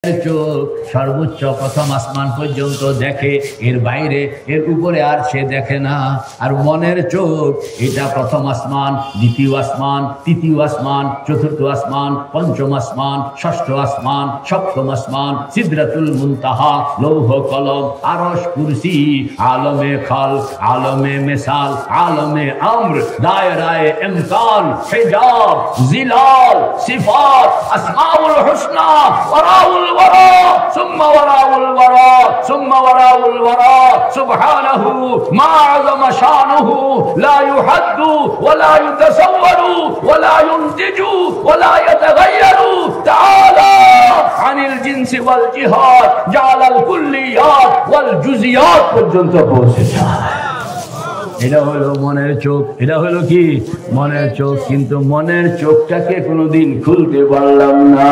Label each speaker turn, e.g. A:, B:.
A: চোখ সর্বোচ্চ প্রথম আসমান পর্যন্ত দেখে, এর বাইরে এর উপরে আর সে দেখে না। আর মনের চোখ এটা প্রথম আসমান, দ্বিতীয় আসমান, তৃতীয় আসমান, চতুর্থ আসমান, পঞ্চম আসমান, ষষ্ঠ আসমান, সপ্তম আসমান, সিদরাতুল মুনতাহা, লৌহ কলম, আরশ, কুরসি, আলমে খালক, আলমে মিসাল, আলমে আমর, দায়রায়ে ইমকান, হিজাব, জিলাল, সিফাত, আসমাউল হুসনা, ওয়ারাউল ওয়ারা, সুম্মা ওয়ারাউল ওয়ারা, সুম্মা ওয়ারাউল ওয়ারা, সুবহানাহু মা আযামা শানুহু, লা ইউহাদ্দু ওয়া লা ইউতাসাওয়ারু ওয়া লা ইউনতিজু ওয়া লা ইয়াতাগায়্যারু, তাআলা আনিল জিনসি ওয়াল জিহাদ, জাআলাল কুল্লিয়াত ওয়াল জুজিয়াত পর্যন্ত পৌঁছে যায়। এটা হলো মনের চোখ। এটা হলো কি? মনের চোখ। কিন্তু মনের চোখটাকে কোনোদিন খুলতে পারলাম না।